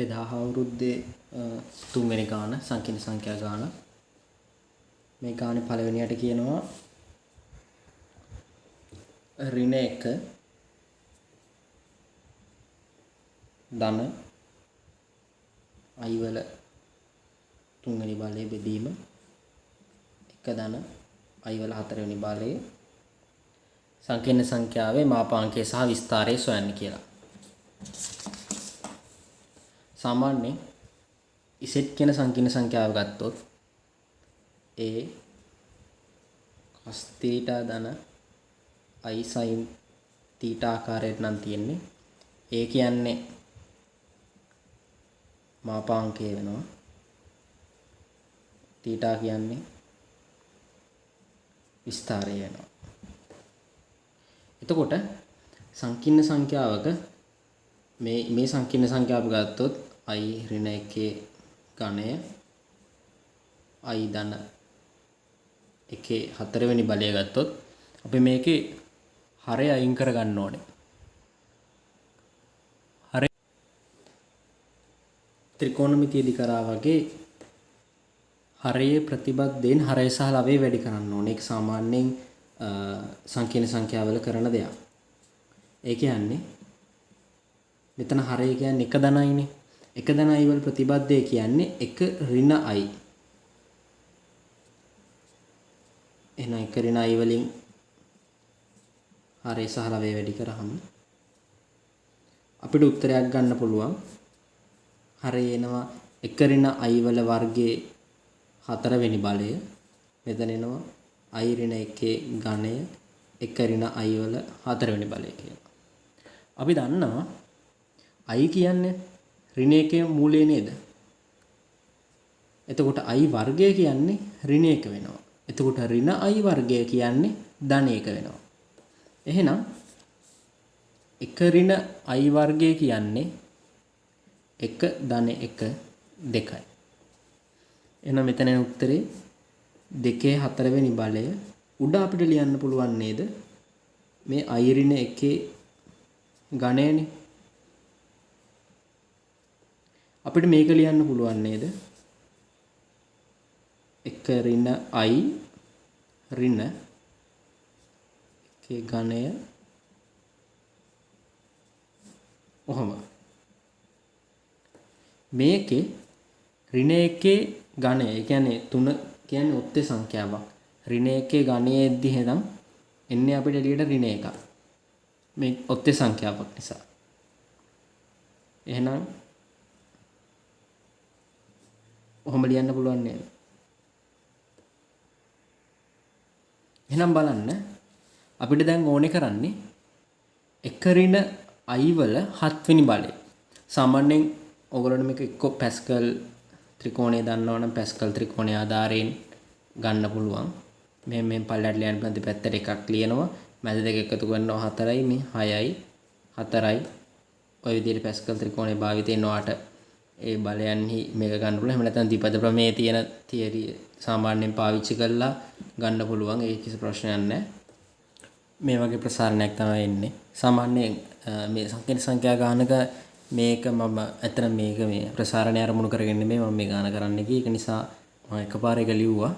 අපේ 10 අවුරුද්දේ තුන්වෙනි ගාන සංකීර්ණ සංඛ්‍යා ගාන. මේ ගානේ පළවෙනියට කියනවා ඍණ 1 ධන i වල තුන්වෙනි බලයේ බෙදීම 1 ධන i වල හතරවෙනි බලයේ සංකීර්ණ සංඛ්‍යාවේ මාපාංකය සහ විස්තරය සොයන්න කියලා. सामान्य इसेट කියන සංකීර්ණ සංඛ්‍යාව ගත්තොත් a cos θ ධන i sin θ ආකාරයට නම් තියෙන්නේ. a කියන්නේ මාපාංකය වෙනවා. θ කියන්නේ විස්තරය වෙනවා. එතකොට සංකීර්ණ සංඛ්‍යාවක මේ සංකීර්ණ සංඛ්‍යාව ගත්තොත් i ඍණ 1 ඝනය i ධන 1 හතරවෙනි බලය ගත්තොත් අපි මේකේ හරය අයින් කර ගන්න ඕනේ. හරය ත්‍රිකෝණමිතියදී කරා වගේ හරයේ ප්‍රතිබද්ධයෙන් හරය සහ ලවය වැඩි කරන්න ඕනේ. ඒක සාමාන්‍යයෙන් සංකීර්ණ සංඛ්‍යාවල කරන දෙයක්. ඒ කියන්නේ මෙතන හරය කියන්නේ 1 ධනයිනේ. 1 ධන i වල ප්‍රතිබද්ධය කියන්නේ 1 ඍණ i. එහෙනම් 1 ඍණ i වලින් හරය සහ ලවය වැඩි කරාම අපිට උත්තරයක් ගන්න පුළුවන්. හරය එනවා 1 ඍණ i වල වර්ගයේ හතරවෙනි බලය. මෙතන එනවා i ඍණ 1 ඝනය 1 ඍණ i වල හතරවෙනි බලය කියලා. අපි දන්නවා i කියන්නේ ඍණ 1 මූලය නේද? එතකොට i වර්ගය කියන්නේ ඍණ 1 වෙනවා. එතකොට ඍණ i වර්ගය කියන්නේ ධන 1 වෙනවා. එහෙනම් 1 ඍණ i වර්ගය කියන්නේ 1 ධන 1 2යි. එහෙනම් මෙතන එන උත්තරේ 2 හතරවෙනි බලය උඩ අපිට ලියන්න පුළුවන් නේද? මේ i ඍණ 1 ඝනයනේ. අපිට මේක ලියන්න පුළුවන් නේද? 1 ඍණ i ඍණ 1 ඝනය ඔහොම. මේකේ ඍණ 1 ඝනය ඒ කියන්නේ 3 කියන්නේ ඔත්තේ සංඛ්‍යාවක්. ඍණ 1 ඝනයේදී එහෙනම් එන්නේ අපිට එළියට ඍණ 1ක්. මේ ඔත්තේ සංඛ්‍යාවක් නිසා. එහෙනම් ඔහොම ලියන්න පුළුවන් නේද? එහෙනම් බලන්න අපිට දැන් ඕනේ කරන්නේ 1 ඍණ i වල 7 වෙනි බලය. සාමාන්‍යයෙන් ඔයගොල්ලෝ මේක එක්ක පැස්කල් ත්‍රිකෝණය දන්නවනම් පැස්කල් ත්‍රිකෝණය ආධාරයෙන් ගන්න පුළුවන්. මේ පල්ලයට ලියන්න බෑ දෙපැත්තට එකක් ලියනවා. මැද දෙක එකතු කරනවා 4යි මේ 6යි 4යි. ඔය විදිහට පැස්කල් ත්‍රිකෝණය භාවිතයෙන් ඔයාට ඒ බලයන්හි මේක ගන්න පුළුවන්. එහෙම නැත්නම් ද්විපද ප්‍රමේය තියෙන තියරි සාමාන්‍යයෙන් පාවිච්චි කරලා ගන්න පුළුවන්. ඒක කිසි ප්‍රශ්නයක් නැහැ. මේ වගේ ප්‍රසාරණයක් තමයි එන්නේ. සාමාන්‍යයෙන් මේ සංකීර්ණ සංඛ්‍යා ගානක මේක මම අතන මේක මේ ප්‍රසාරණය අරමුණු කරගෙන නෙමෙයි මම මේ ගාන කරන්න ගියේ. ඒක නිසා මම එකපාර එක ලිව්වා.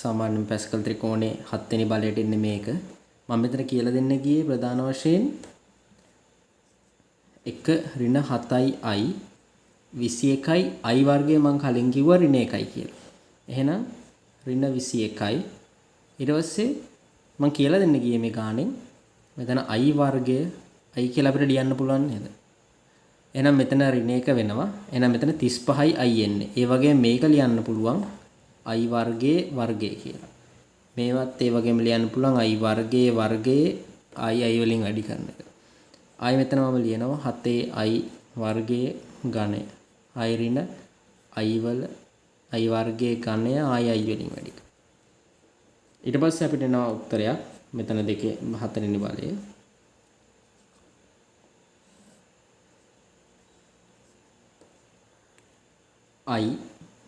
සාමාන්‍යයෙන් පැස්කල් ත්‍රිකෝණේ 7 වෙනි බලයට එන්නේ මේක. මම මෙතන කියලා දෙන්න ගියේ ප්‍රධාන වශයෙන් 1 ඍණ 7යි i 21යි i වර්ගය මම කලින් කිව්වා ඍණ 1යි කියලා. එහෙනම් ඍණ 21යි. ඊට පස්සේ මම කියලා දෙන්න ගියේ මේ ගානෙන් මෙතන i වර්ගය i කියලා අපිට ලියන්න පුළුවන් නේද? එහෙනම් මෙතන ඍණ 1 වෙනවා. එහෙනම් මෙතන 35යි i එන්නේ. ඒ වගේම මේක ලියන්න පුළුවන් i වර්ගයේ වර්ගය කියලා. මේවත් ඒ වගේම ලියන්න පුළුවන් i වර්ගයේ i වලින් වැඩි කරන එක. i මෙතන මම ලියනවා 7i වර්ගයේ ඝනය. i ඍණ i වල i වර්ගයේ ඝනය i වලින් වැඩි. ඊට පස්සේ අපිට එනවා උත්තරයක් මෙතන දෙකේ හතරවෙනි බලය. i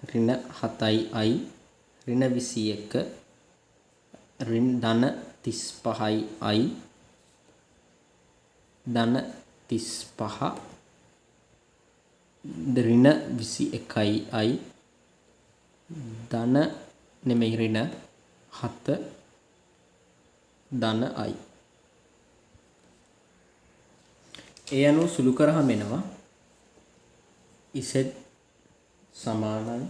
ඍණ 7යි i ඍණ 21 ධන 35යි i ධන 35 ඍණ 21යි ධන නෙමෙයි ඍණ 7 ධන i. ඒ අනුව සුළු කරාම එනවා z සමානයි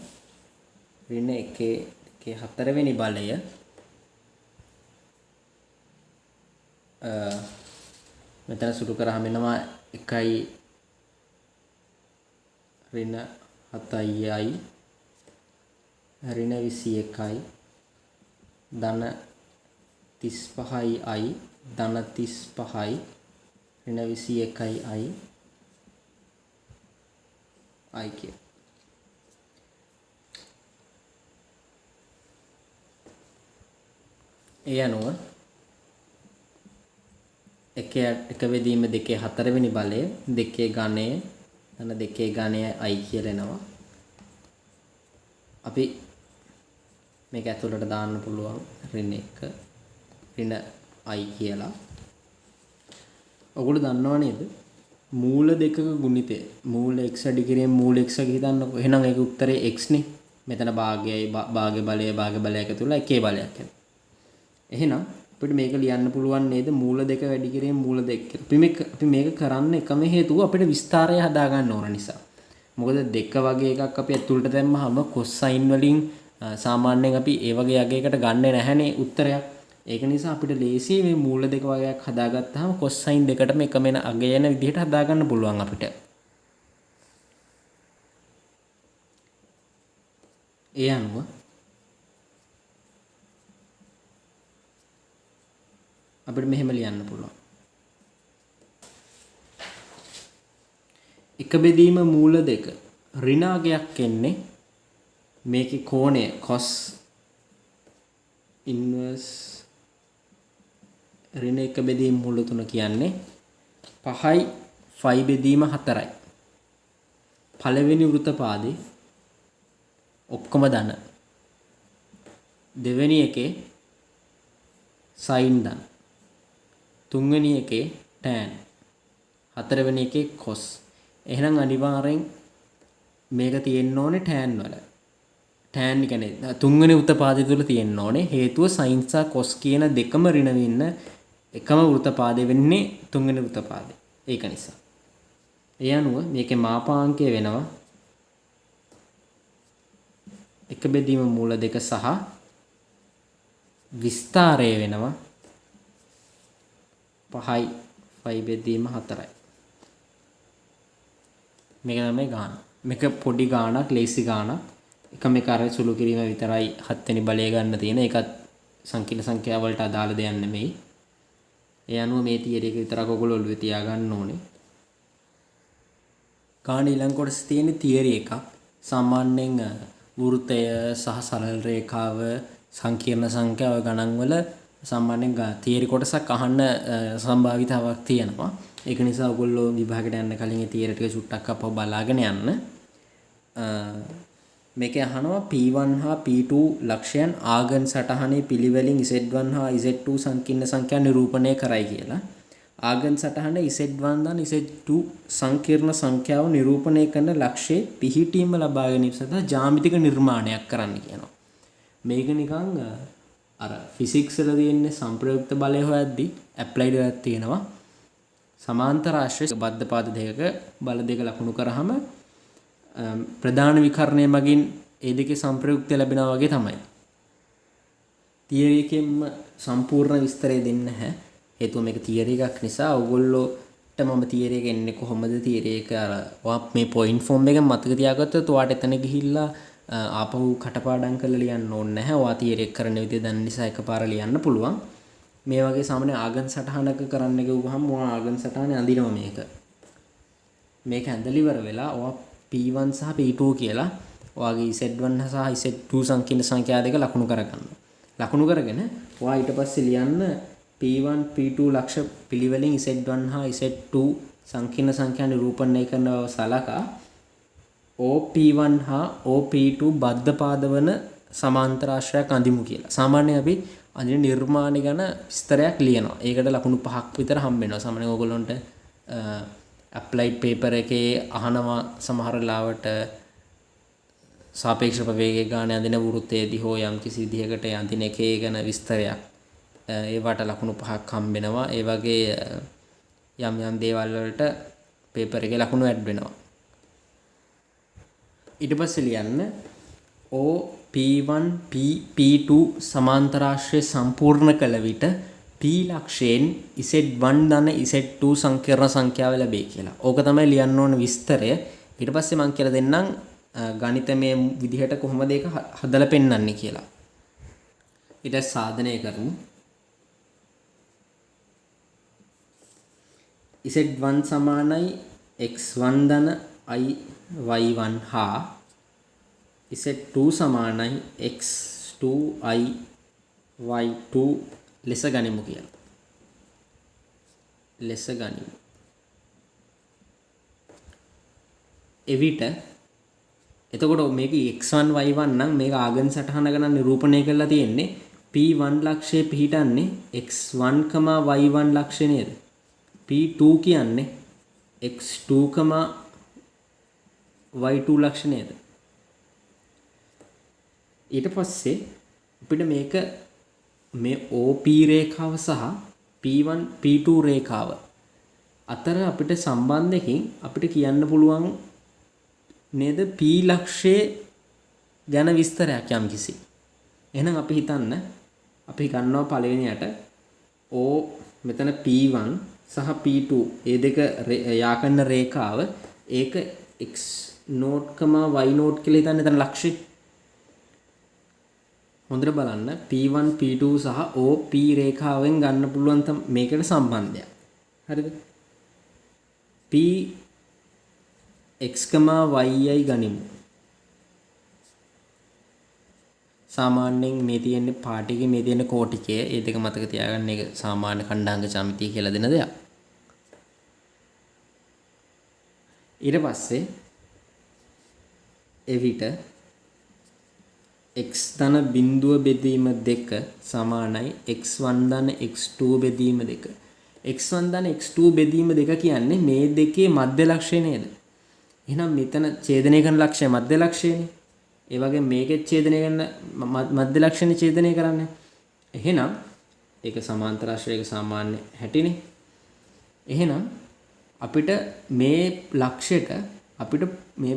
ඍණ 1 4 වෙනි බලය මෙතන සුළු කරාම එනවා 1යි ඍණ 7යි ඍණ 21යි ධන 35යි ධන 35යි ඍණ 21යි i කිය. ඒ අනුව එක බෙදීම 2 4 වෙනි බලය 2 ඝනය ධන 2 ඝනය i කියලා එනවා. අපි මේක ඇතුළට දාන්න පුළුවන් ඍණ 1 ඍණ i කියලා. ඔගොල්ලෝ දන්නව නේද? මූල දෙකක ගුණිතය මූල x අඩි කිරීම මූල x එක හිතන්නකො. එහෙනම් ඒක උත්තරේ x නේ. මෙතන භාගයයි භාග බලය එකතු වෙලා එකේ බලයක් එනවා. එහෙනම් අපිට මේක ලියන්න පුළුවන් නේද මූල දෙක වැඩි කිරීම මූල දෙක කියලා. අපි මේක කරන්න එකම හේතුව අපිට විස්තරය හදා ගන්න ඕන නිසා. මොකද දෙක වගේ එකක් අපි ඇතුළට දැම්මහම කොසයින් වලින් සාමාන්‍යයෙන් අපි ඒ වගේ යගයකට ගන්නෙ නැහැනේ උත්තරයක්. ඒක නිසා අපිට ලේසි මේ මූල දෙක වගේක් හදාගත්තාම කොසයින් දෙකටම එකම එන අගය යන විදිහට හදා ගන්න පුළුවන් අපිට. ඒ අනුව අපිට මෙහෙම ලියන්න පුළුවන්. එක බෙදීම මූල දෙක ඍණාගයක් එන්නේ මේකේ කෝණය cos inverse ඍණ එක බෙදීම මූල තුන කියන්නේ 5යි phi බෙදීම 4යි. පළවෙනි වෘත්තපාදේ ඔක්කොම ධන. දෙවෙනි එකේ sin ධන. තුන්වෙනි එකේ tan. හතරවෙනි එකේ cos. එහෙනම් අනිවාර්යෙන් මේක තියෙන්න ඕනේ tan වල. tan කියන්නේ තුන්වෙනි වෘත්තපාදය තුල තියෙන්න ඕනේ. හේතුව sin සහ cos කියන දෙකම ඍණ වෙන්න එකම වෘත්තපාදය වෙන්නේ තුන්වෙනි වෘත්තපාදය. ඒක නිසා. ඒ අනුව මේකේ මාපාංකය වෙනවා එක බෙදීම මූල දෙක සහ විස්තරය වෙනවා 5යි phi බෙදීම 4යි. මේක තමයි ගාන. මේක පොඩි ගානක්, ලේසි ගානක්. එකම එක අර සුළු කිරීම විතරයි 7 වෙනි බලය ගන්න තියෙන. ඒකත් සංකීර්ණ සංඛ්‍යා වලට අදාළ දෙයක් නෙමෙයි. ඒ අනුව මේ තියරි එක විතරක් ඔයගොල්ලෝ ඔළුවේ තියාගන්න ඕනේ. ගාන ඊළඟ කොටසේ තියෙන තියරි එකක්. සාමාන්‍යයෙන් වෘත්තය සහ සරල රේඛාව සංකීර්ණ සංඛ්‍යා ඔය ගණන් වල සාමාන්‍යයෙන් තියරි කොටසක් අහන්න සම්භාවිතාවක් තියෙනවා. ඒක නිසා ඔයගොල්ලෝ විභාගයට යන්න කලින් මේ තියරි ටික චුට්ටක් අපව බලාගෙන යන්න. මේකේ අහනවා P1 හා P2 ලක්ෂයන් ආගන් සටහනේ පිළිවෙලින් Z1 හා Z2 සංකීර්ණ සංඛ්‍යා නිරූපණය කරයි කියලා. ආගන් සටහනේ Z1 දන් Z2 සංකීර්ණ සංඛ්‍යාව නිරූපණය කරන ලක්ෂයේ පිහිටීම ලබා ගැනීම සඳහා ජ්‍යාමිතික නිර්මාණයක් කරන්න කියනවා. මේක නිකන් අර ෆිසික්ස් වල තියෙන සංප්‍රයුක්ත බලය හොයද්දි ඇප්ලයිඩ් එකක් තියෙනවා. සමාන්තර ආශ්‍රය බද්ධ පාද දෙකක බල දෙක ලකුණු කරාම ප්‍රධාන විකර්ණය මගින් ඒ දෙකේ සංප්‍රයුක්තය ලැබෙනවා වගේ තමයි. තියරි එකෙන්ම සම්පූර්ණ විස්තරය දෙන්නේ නැහැ. හේතුව මේක තියරි එකක් නිසා ඔයගොල්ලෝට මම තියරි එක එන්නේ කොහොමද තියරි එක අර මේ පොයින්ට් ෆෝම් එකෙන් මතක තියාගත්තොත් ඔයාට එතන ගිහිල්ලා ආපහු කටපාඩම් කරලා ලියන්න ඕනේ නැහැ. ඔයා තියරි එක කරන විදිය දන්න නිසා එකපාර ලියන්න පුළුවන්. මේ වගේ සාමාන්‍ය ආගම් සටහනක කරන්න ගිහුවහම ඔයා ආගම් සටහනේ අඳිනවා මේක. මේක ඇඳලා ඉවර වෙලා ඔයා P1 සහ P2 කියලා ඔයාගේ Z1 සහ Z2 සංකීර්ණ සංඛ්‍යා දෙක ලකුණු කරගන්න. ලකුණු කරගෙන ඔයා ඊට පස්සේ ලියන්න P1 P2 ලක්ෂ පිළිවෙලින් Z1 හා Z2 සංකීර්ණ සංඛ්‍යා නිරූපණය කරන බව සලකා OP1 හා OP2 බද්ධ පාදවන සමාන්තර ආශ්‍රයයක් අඳිමු කියලා. සාමාන්‍යයෙන් අපි අඳින නිර්මාණ ගැන විස්තරයක් ලියනවා. ඒකට ලකුණු 5ක් විතර හම්බ වෙනවා. සාමාන්‍යයෙන් ඕගොල්ලන්ට ඇප්ලයිඩ් පේපර් එකේ අහනවා සමහර වෙලාවට සාපේක්ෂ ප්‍රවේගය ගාන යදින වෘත්තයේදී හෝ යම් කිසි විදිහකට යදින එකේ ගැන විස්තරයක් ඒවට ලකුණු 5ක් හම්බෙනවා. ඒ වගේ යම් දේවල් වලට පේපර් එකේ ලකුණු ඇඩ් වෙනවා. ඊට පස්සේ ලියන්න OP1 P2 සමාන්තරාශ්‍රය සම්පූර්ණ කළ විට P ලක්ෂයෙන් Z1 ධන Z2 සංකීර්ණ සංඛ්‍යාව ලැබේ කියලා. ඕක තමයි ලියන්න ඕන විස්තරය. ඊට පස්සේ මම කියලා දෙන්නම් ගණිතමය විදිහට කොහොමද ඒක හදලා පෙන්වන්නේ කියලා. ඊට සාධනය කරමු. Z1 සමානයි x1 ධන I y1 හා Z2 සමානයි x2 I y2 ලෙස ගනිමු කියලා. ලෙස ගනිමු. එවිට එතකොට මේක x1 y1 නම් මේක ආගම සටහන ගණන් නිරූපණය කරලා තියෙන්නේ p1 ලක්ෂයේ පිහිටන්නේ x1, y1 ලක්ෂය නේද? p2 කියන්නේ x2, y2 ලක්ෂය නේද? ඊට පස්සේ අපිට මේක මේ OP රේඛාව සහ P1 P2 රේඛාව අතර අපිට සම්බන්ධයකින් අපිට කියන්න පුළුවන් නේද P ලක්ෂයේ ගැන විස්තරයක් යම්කිසි. එහෙනම් අපි හිතන්න අපි ගන්නවා පළවෙනියට O මෙතන P1 සහ P2 ඒ දෙක යා කරන රේඛාව ඒක x නෝට්, y නෝට් කියලා හිතන්න එතන ලක්ෂය. හොඳට බලන්න P1 P2 සහ OP රේඛාවෙන් ගන්න පුළුවන් මේකට සම්බන්ධයක්. හරිද? P x, y ගනිමු. සාමාන්‍යයෙන් මේ තියෙන්නේ පාටිකේ මේ තියෙන කෝටිකයේ ඒ දෙක මතක තියාගන්න. ඒක සාමාන්‍ය ඛණ්ඩාංග ජ්‍යාමිතිය කියලා දෙන දෙයක්. ඊට පස්සේ එවිට x ධන බිඳුව බෙදීම 2 සමානයි x1 ධන x2 බෙදීම 2. x1 ධන x2 බෙදීම 2 කියන්නේ මේ දෙකේ මධ්‍ය ලක්ෂය නේද? එහෙනම් මෙතන ඡේදනය කරන ලක්ෂය මධ්‍ය ලක්ෂයනේ. ඒ වගේ මේකෙත් ඡේදනය කරන මධ්‍ය ලක්ෂණේ ඡේදනය කරන්නේ. එහෙනම් ඒක සමාන්තර ආශ්‍රයක සාමාන්‍ය හැටිනේ. එහෙනම් අපිට මේ ලක්ෂයට අපිට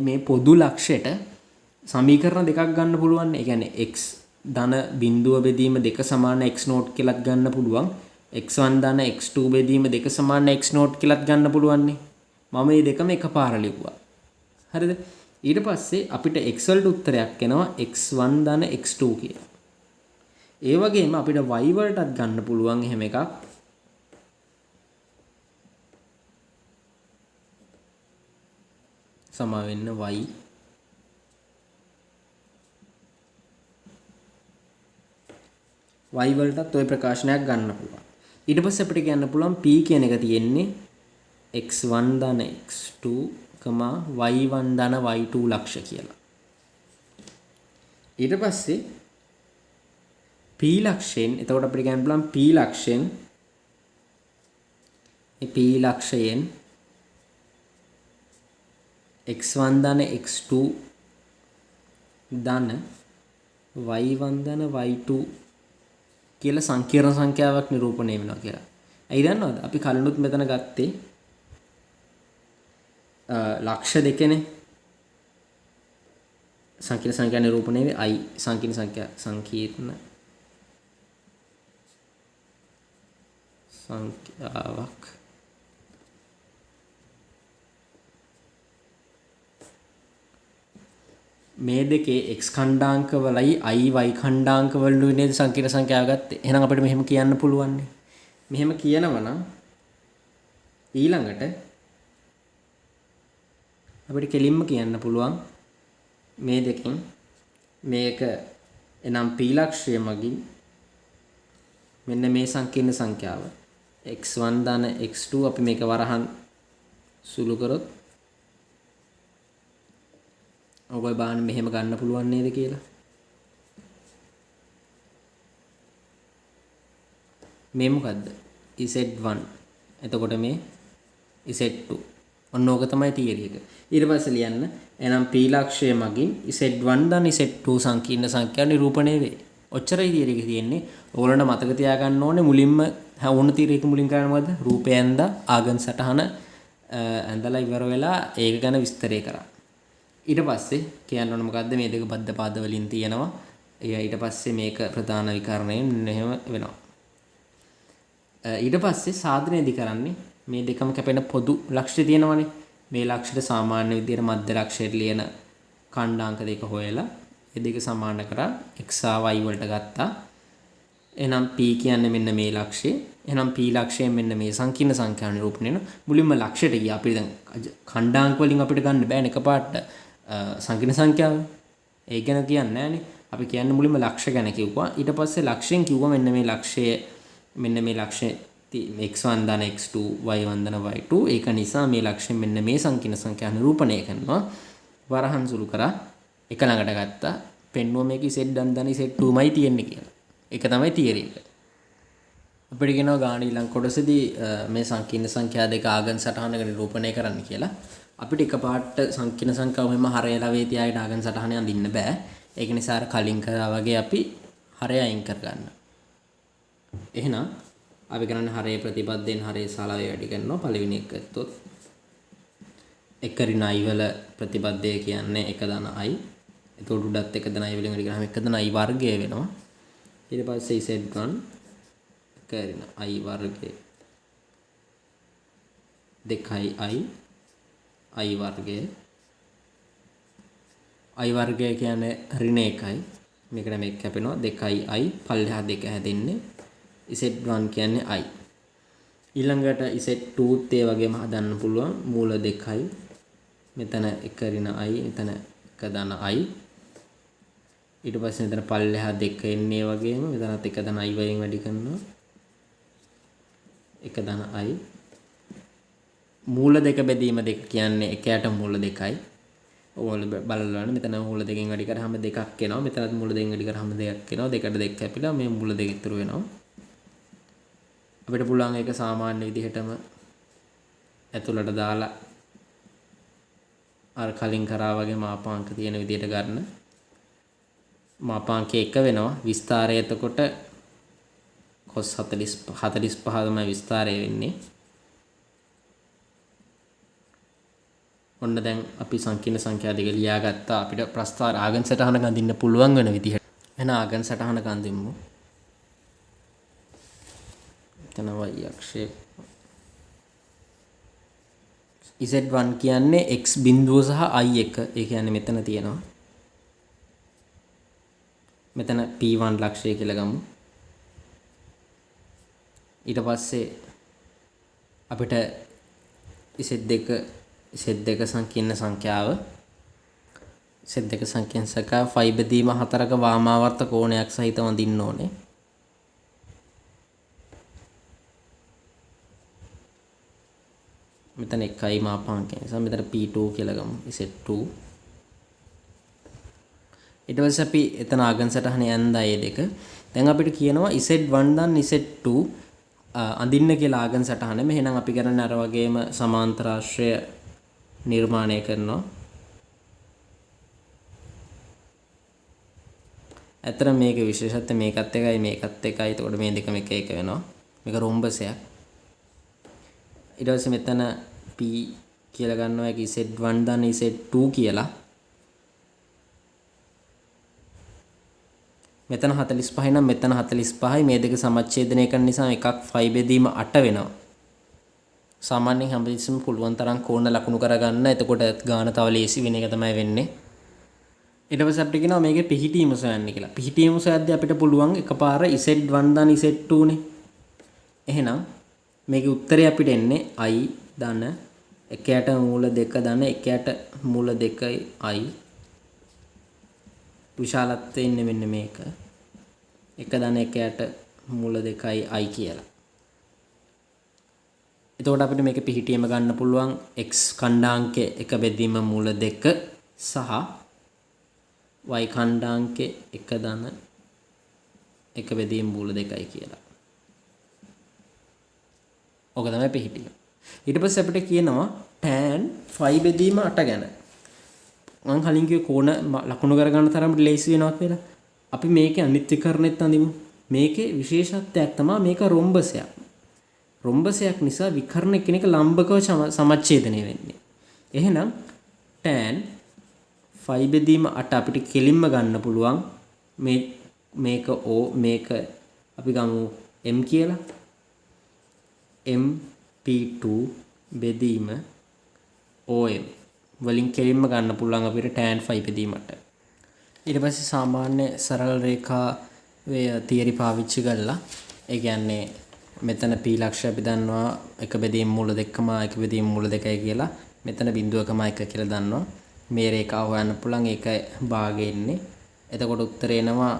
මේ පොදු ලක්ෂයට සමීකරණ දෙකක් ගන්න පුළුවන්. ඒ කියන්නේ x ධන බිඳුව බෙදීම 2 සමාන x නෝට් කියලාත් ගන්න පුළුවන්. x1 ධන x2 බෙදීම 2 සමාන x නෝට් කියලාත් ගන්න පුළුවන් නේ. මම මේ දෙකම එකපාර ලිව්වා. හරිද? ඊට පස්සේ අපිට x වලට උත්තරයක් එනවා x1 ධන x2 කියලා. ඒ වගේම අපිට y වලටත් ගන්න පුළුවන් එහෙම එකක්. සමා වෙන්න y y වලටත් ওই ප්‍රකාශනයක් ගන්න පුළුවන්. ඊට පස්සේ අපිට කියන්න පුළුවන් p කියන එක තියෙන්නේ x1 ධන x2, y1 ධන y2 ලක්ෂ කියලා. ඊට පස්සේ p ලක්ෂයෙන් එතකොට අපිට කියන්න පුළුවන් p ලක්ෂයෙන් මේ p ලක්ෂයෙන් x1 ධන x2 ධන y1 ධන y2 කියලා සංකීර්ණ සංඛ්‍යාවක් නිරූපණය වෙනවා කියලා. ඇයි දන්නවද? අපි කලිනුත් මෙතන ගත්තේ ලක්ෂ දෙකනේ. සංකීර්ණ සංඛ්‍යා නිරූපණය වේ I සංකීර්ණ සංඛ්‍යාවක්. මේ දෙකේ x ඛණ්ඩාංක වලයි i y ඛණ්ඩාංක වලුයි නේද සංකීර්ණ සංඛ්‍යාව ගත්තේ. එහෙනම් අපිට මෙහෙම කියන්න පුළුවන් නේ. මෙහෙම කියනවා නම් ඊළඟට අපිට කෙලින්ම කියන්න පුළුවන් මේ දෙකෙන් මේක එනම් p ලක්ෂය මගින් මෙන්න මේ සංකීර්ණ සංඛ්‍යාව x1 ධන x2 අපි මේක වරහන් සුළු කරොත් ඔයගොල්ලෝ බලන්න මෙහෙම ගන්න පුළුවන් නේද කියලා. මේ මොකද්ද? Z1. එතකොට මේ Z2. ඔන්න ඕක තමයි තියරි එක. ඊට පස්සේ ලියන්න එහෙනම් p ලක්ෂය මගින් z1 දන් z2 සංකීර්ණ සංඛ්‍යා නිරූපණය වේ. ඔච්චරයි තියරි එක තියෙන්නේ. ඔයගොල්ලන්ට මතක තියාගන්න ඕනේ මුලින්ම ඕන තියරි එක මුලින් කරන්නේ මොකද්ද? රූපය ඇඳලා ආගම් සටහන ඇඳලා ඉවර වෙලා ඒක ගැන විස්තරය කරා. ඊට පස්සේ කියන්න ඕනේ මොකද්ද? මේ දෙක බද්ධ පාද වලින් තියෙනවා. ඊට පස්සේ මේක ප්‍රධාන විකරණයෙන් එහෙම වෙනවා. ඊට පස්සේ සාධනයේදී කරන්නේ මේ දෙකම කැපෙන පොදු ලක්ෂ්‍ය තියෙනවනේ. මේ ලක්ෂ්‍යට සාමාන්‍ය විදියට මධ්‍ය ලක්ෂයට ලියන ඛණ්ඩාංක දෙක හොයලා ඒ දෙක සමාන කරා x y වලට ගත්තා. එහෙනම් p කියන්නේ මෙන්න මේ ලක්ෂ්‍යය. එහෙනම් p ලක්ෂයෙන් මෙන්න මේ සංකීර්ණ සංඛ්‍යා නිරූපණය වෙන මුලින්ම ලක්ෂයට ගියා. අපිට දැන් ඛණ්ඩාංක වලින් අපිට ගන්න බෑනේ එකපාරට සංකීර්ණ සංඛ්‍යාව. ඒ ගැන කියන්නේ නෑනේ. අපි කියන්නේ මුලින්ම ලක්ෂ්‍ය ගැන කිව්වා. ඊට පස්සේ ලක්ෂයෙන් කිව්වා මෙන්න මේ ලක්ෂය x1 ධන x2 y1 ධන y2. ඒක නිසා මේ ලක්ෂයෙන් මෙන්න මේ සංකීර්ණ සංඛ්‍යා නිරූපණය කරනවා. වරහන් සුළු කරා එක ළඟට ගත්තා. පෙන්නුව මේක z ධන z2මයි තියෙන්නේ කියලා. ඒක තමයි තියරි එක. අපිට කියනවා ගාන ඊළඟ කොටසේදී මේ සංකීර්ණ සංඛ්‍යා දෙක ආගම් සටහනක නිරූපණය කරන්න කියලා. අපිට එකපාරට සංකීර්ණ සංඛ්‍යාව මෙහෙම හරයලා වේ තියාගෙන ආගම් සටහන අඳින්න බෑ. ඒක නිසා අර කලින් කරා වගේ අපි හරය අයින් කරගන්න. එහෙනම් අපි කරන්නේ හරය ප්‍රතිපදයෙන් හරය සාලාවේ වැඩි කරනවා. පළවෙනි එක ගත්තොත් එක ඍණ i වල ප්‍රතිපදය කියන්නේ 1 ධන i. එතකොට උඩත් 1 ධන i වලින් වැඩි කරාම 1 ධන i වර්ගය වෙනවා. ඊට පස්සේ z1 එක ඍණ i වර්ගය 2i i වර්ගය i වර්ගය කියන්නේ ඍණ 1යි. මේකට මේක කැපෙනවා 2i පල්ලෙහා 2 හැදෙන්නේ. z1 කියන්නේ i. ඊළඟට z2 ත් ඒ වගේම හදන්න පුළුවන්. මූල 2යි. මෙතන එක ඍණ i, මෙතන එක ධන i. ඊට පස්සේ මෙතන පල්ලෙහා 2 එන්නේ වගේම මෙතනත් එක ධන i වලින් වැඩි කරනවා. එක ධන i. මූල දෙක බෙදීම දෙක කියන්නේ එකයට මූල 2යි. ඔයාලා බලන්න මෙතන මූල දෙකෙන් වැඩි කරාම දෙකක් එනවා. මෙතනත් මූල දෙකෙන් වැඩි කරාම දෙකක් එනවා. දෙකට දෙක කැපිලා මේ මූල දෙක ඉතුරු වෙනවා. අපිට පුළුවන් ඒක සාමාන්‍ය විදිහටම ඇතුළට දාලා අර කලින් කරා වගේ මාපාංක තියෙන විදිහට ගන්න. මාපාංක 1 වෙනවා. විස්තරය එතකොට cos 45 තමයි විස්තරය වෙන්නේ. ඔන්න දැන් අපි සංකීර්ණ සංඛ්‍යා දෙක ලියාගත්තා. අපිට ප්‍රස්ථාර ආගම් සටහනක අඳින්න පුළුවන් වෙන විදිහට. එහෙනම් ආගම් සටහනක අඳිමු. එතන y අක්ෂය z1 කියන්නේ x බිඳුව සහ i එක. ඒ කියන්නේ මෙතන තියෙනවා. මෙතන p1 ලක්ෂය කියලා ගමු. ඊට පස්සේ අපිට z2 සංකීර්ණ සංඛ්‍යාව z2 සංකීර්ණ සංඛ්‍යාව phi බෙදීම 4ක වාමාවර්ත කෝණයක් සහිතව අඳින්න ඕනේ. මෙතන 1යි මාපාංකය නිසා මෙතන p2 කියලා ගමු. z2 ඊට පස්සේ අපි එතන ආගම් සටහනේ යන්දා ඒ දෙක. දැන් අපිට කියනවා z1 දන් z2 අඳින්න කියලා ආගම් සටහන. මෙහෙනම් අපි කරන්නේ අර වගේම සමාන්තර ආශ්‍රය නිර්මාණය කරනවා. ඇත්තට මේක විශේෂත්වය මේකත් එකයි මේකත් එකයි. එතකොට මේ දෙකම එක එක වෙනවා. මේක රොම්බසයක්. ඊට පස්සේ මෙතන p කියලා ගන්නවා. ඒක z1 දන් z2 කියලා. මෙතන 45 නම් මෙතන 45යි. මේ දෙක සමච්ඡේදනය කරන නිසා එකක් phi බෙදීම 8 වෙනවා. සාමාන්‍යයෙන් හැමතිස්සෙම පුළුවන් තරම් කෝණ ලකුණු කරගන්න. එතකොට ගාන තව ලේසි වෙන එක තමයි වෙන්නේ. ඊට පස්සේ අපිට කියනවා මේකේ පිහිටීම සොයන්න කියලා. පිහිටීම සොයද්දී අපිට පුළුවන් එකපාර z1 දන් z2 නේ. එහෙනම් මේකේ උත්තරය අපිට එන්නේ i ධන එකයට මූල 2 ධන එකයට මූල 2යි i. විශාලත්වය ඉන්නේ මෙන්න මේක. 1 ධන එකයට මූල 2යි i කියලා. එතකොට අපිට මේක පිහිටීම ගන්න පුළුවන් x ඛණ්ඩාංකයේ 1 බෙදීම මූල 2 සහ y ඛණ්ඩාංකයේ 1 ධන 1 බෙදීම මූල 2යි කියලා. ඔක තමයි පිහිටීම. ඊට පස්සේ අපිට කියනවා tan phi බෙදීම 8 ගැන. මම කලින් කිව්වේ කෝණ ලකුණු කරගන්න තරමට ලේසි වෙනවා කියලා. අපි මේකේ අනිත්‍යකරණෙත් අඳිමු. මේකේ විශේෂත්වයක් තමයි මේක රොම්බසයක්. රොම්බසයක් නිසා විකර්ණ කෙනෙක් ලම්බකව සමච්ඡේදනය වෙන්නේ. එහෙනම් tan phi බෙදීම 8 අපිට කෙලින්ම ගන්න පුළුවන්. මේක O මේක අපි ගමු m කියලා. mp2 බෙදීම OM වලින් කෙලින්ම ගන්න පුළුවන් අපිට tan phi බෙදීමට. ඊට පස්සේ සාමාන්‍ය සරල රේඛාවේ තියරි පාවිච්චි කරලා ඒ කියන්නේ මෙතන p ලක්ෂය අපි දන්නවා එක බෙදීම මූල 2, එක බෙදීම මූල 2යි කියලා. මෙතන බිඳුවකම 1 කියලා දන්නවා. මේ රේඛාව හොයන්න පුළුවන් ඒක භාගයේ ඉන්නේ. එතකොට උත්තරේ එනවා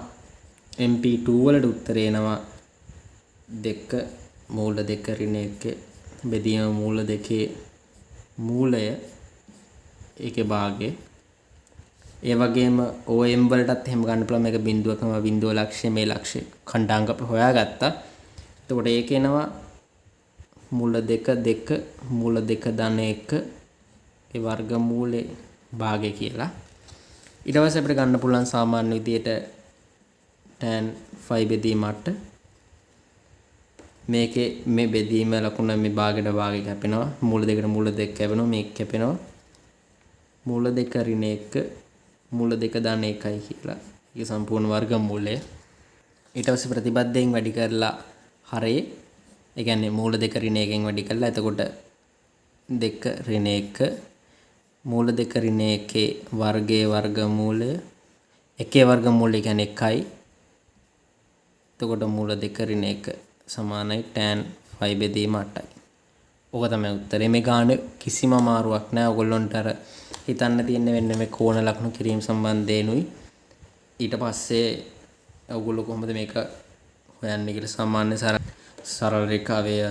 mp2 වලට උත්තරේ එනවා 2 මූල 2 ඍණ 1 බෙදීම මූල 2 මූලය ඒකේ භාගය. ඒ වගේම OM වලටත් එහෙම ගන්න පුළුවන්. මේක බිඳුවකම බිඳුව ලක්ෂය මේ ලක්ෂය ඛණ්ඩාංක අපි හොයාගත්තා. එතකොට ඒක එනවා මූල 2 2 මූල 2 ධන 1 ඒ වර්ගමූලේ භාගය කියලා. ඊට පස්සේ අපිට ගන්න පුළුවන් සාමාන්‍ය විදියට tan phi බෙදීම 8 මේකේ මේ බෙදීම ලකුණ මේ භාගයට භාගය කැපෙනවා. මූල 2ට මූල 2 කැපෙනවා. මේක කැපෙනවා. මූල 2 ඍණ 1 මූල 2 ධන 1යි කියලා. ඒක සම්පූර්ණ වර්ගමූලය. ඊට පස්සේ ප්‍රතිබද්ධයෙන් වැඩි කරලා හරේ ඒ කියන්නේ මූල 2 ඍණ 1කින් වැඩි කරලා එතකොට 2 ඍණ 1 මූල 2 ඍණ 1 වර්ගයේ වර්ගමූලය 1 වර්ගමූලය කියන්නේ 1යි. එතකොට මූල 2 ඍණ 1 සමානයි tan phi බෙදීම 8යි. ඕක තමයි උත්තරේ. මේ ගාන කිසිම අමාරුවක් නැහැ. ඔයගොල්ලන්ට අර හිතන්න තියෙන්නේ වෙන්නේ මේ කෝණ ලකුණු කිරීම සම්බන්ධයෙන්ුයි. ඊට පස්සේ ඔයගොල්ලෝ කොහොමද මේක හොයන්නේ කියලා සාමාන්‍ය සරල රේඛාවේ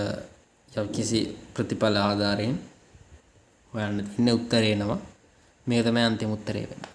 යම්කිසි ප්‍රතිඵල ආධාරයෙන් හොයන්න තියෙන උත්තරේ එනවා. මේක තමයි අන්තිම උත්තරේ වෙන්නේ.